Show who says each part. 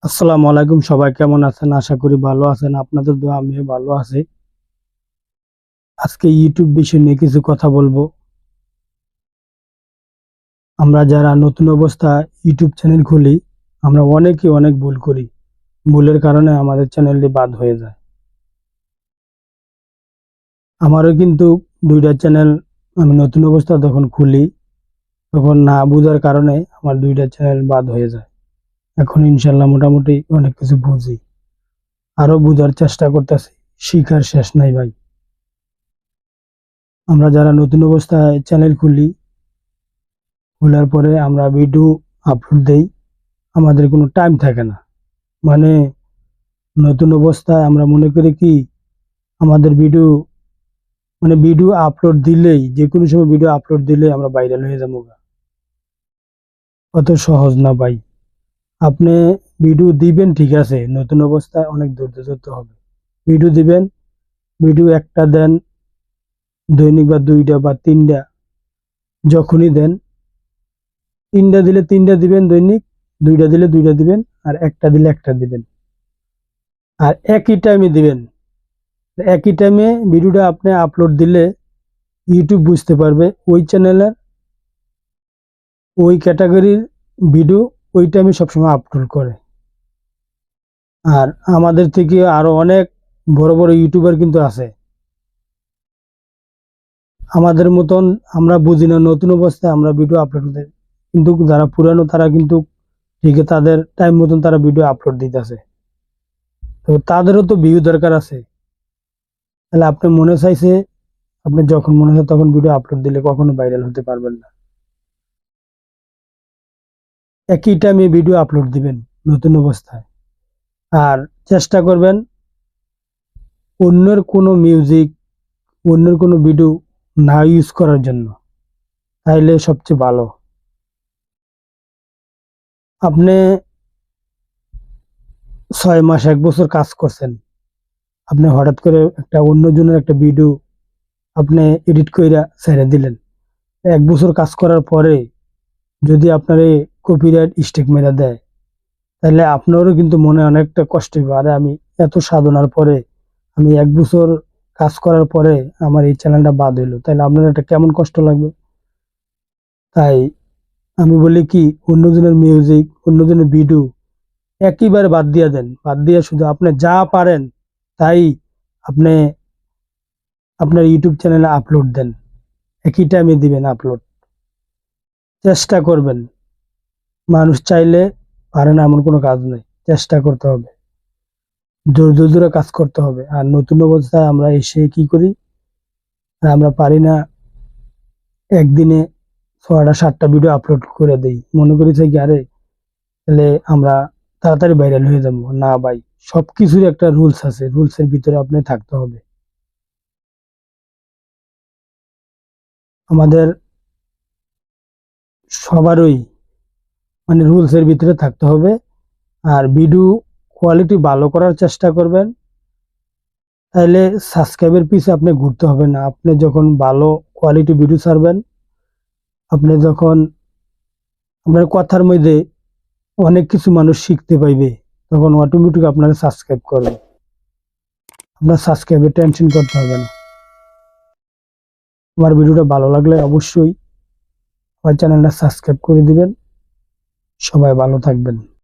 Speaker 1: আসসালামু আলাইকুম, সবাই কেমন আছেন? আশা করি ভালো আছেন। আপনাদের দোয়া আমিও ভালো আছি। আজকে ইউটিউব বিষয় নিয়ে কিছু কথা বলবো। আমরা যারা নতুন অবস্থায় ইউটিউব চ্যানেল খুলি, আমরা অনেকেই অনেক ভুল করি। ভুলের কারণে আমাদের চ্যানেলটি বাদ হয়ে যায়। আমারও কিন্তু ২টা চ্যানেল আমি নতুন অবস্থায় যখন খুলি, তখন না বুঝার কারণে আমার ২টা চ্যানেল বাদ হয়ে যায়। এখন ইনশাল্লাহ মোটামুটি অনেক কিছু বুঝি। আরো বুঝার চেষ্টা করতেছি। শিখার শেষ নাই ভাই। আমরা যারা নতুন অবস্থায় চ্যানেল খুলি, খোলার পরে আমরা ভিডিও আপলোড দেই, আমাদের কোনো টাইম থাকে না। মানে নতুন অবস্থায় আমরা মনে করি কি আমাদের ভিডিও, মানে ভিডিও আপলোড দিলেই, যে কোনো সময় ভিডিও আপলোড দিলেই আমরা ভাইরাল হয়ে যাবো। অত সহজ না ভাই। আপনি ভিডিও দিবেন ঠিক আছে, নতুন অবস্থায় অনেক ধৈর্য ধরতে হবে। ভিডিও দিবেন, ভিডিও একটা দেন, দৈনিক বা 2টা বা 3টা, যখনই দেন। 3টা দিলে 3টা দিবেন দৈনিক, 2টা দিলে 2টা দিবেন, আর একটা দিলে একটা দিবেন। আর একই টাইমে দিবেন। একই টাইমে ভিডিওটা আপনি আপলোড দিলে ইউটিউব বুঝতে পারবে ওই চ্যানেলের ওই ক্যাটাগরির ভিডিও ওই টাইমে সবসময় আপলোড করে। আর আমাদের থেকে আরো অনেক বড় বড় ইউটিউবার কিন্তু আছে। আমাদের মতন আমরা বুঝি না, নতুন অবস্থায় আমরা ভিডিও আপলোড দিই, কিন্তু যারা পুরানো তারা কিন্তু ঠিকই তাদের টাইম মতন তারা ভিডিও আপলোড দিতেছে। তো তাদেরও তো ভিউ দরকার আছে। তাহলে আপনি মনে চাইছে, আপনি যখন মনে হয় তখন ভিডিও আপলোড দিলে কখনো ভাইরাল হতে পারবেন না। একই টাইমে ভিডিও আপলোড দিবেন নতুন অবস্থায়। আর চেষ্টা করবেন অন্যের কোনো মিউজিক, অন্যের কোনো ভিডিও না ইউজ করার জন্য, তাইলে সবচেয়ে ভালো। আপনি 6 মাস 1 বছর কাজ করছেন, আপনি হঠাৎ করে একটা অন্যজনের একটা ভিডিও আপনি এডিট কইরা ছেড়ে দিলেন। 1 বছর কাজ করার পরে যদি আপনার এই কপিরাইট স্ট্রাইক মেরে দেয়, তাহলে আপনারও কিন্তু মনে অনেকটা কষ্ট হবে। আরে আমি এত সাধনার পরে, আমি 1 বছর কাজ করার পরে আমার এই চ্যানেলটা বাদ হইলো, তাহলে আপনার একটা কেমন কষ্ট লাগবে। তাই আমি বলি কি, অন্যজনের মিউজিক, অন্যজনের ভিডিও একেবারে বাদ দিয়ে দেন। বাদ দিয়ে শুধু আপনি যা পারেন তাই আপনি আপনার ইউটিউব চ্যানেলে আপলোড দেন। একই টাইমে দিবেন আপলোড। চেষ্টা করবেন। মানুষ চাইলে পারে না এমন কোনো কাজ নেই। চেষ্টা করতে হবে, ধৈর্য ধরে কাজ করতে হবে। আর নতুন অবস্থায় আমরা এসে কি করি, আমরা পারি না একদিনে 6টা 7টা ভিডিও আপলোড করে দেই, মনে করি যে আরে তাহলে আমরা তাড়াতাড়ি ভাইরাল হয়ে যাবো। না ভাই, সবকিছুর একটা রুলস আছে, রুলসের ভিতরে আপনি থাকতে হবে। আমাদের সবারই মানে রুলসের ভিতরে থাকতে হবে। আর ভিডিও কোয়ালিটি ভালো করার চেষ্টা করবেন, তাহলে সাবস্ক্রাইবের পিছে আপনি ঘুরতে হবে না। আপনি যখন ভালো কোয়ালিটি ভিডিও ছাড়বেন, আপনি যখন আপনার কথার মধ্যে অনেক কিছু মানুষ শিখতে পাইবে, তখন অটোমেটিক আপনারা সাবস্ক্রাইব করবে। আপনার সাবস্ক্রাইবের টেনশন করতে হবে না। আমার ভিডিওটা ভালো লাগলে অবশ্যই আমার চ্যানেলটা সাবস্ক্রাইব করে দিবেন। সবাই ভালো থাকবেন।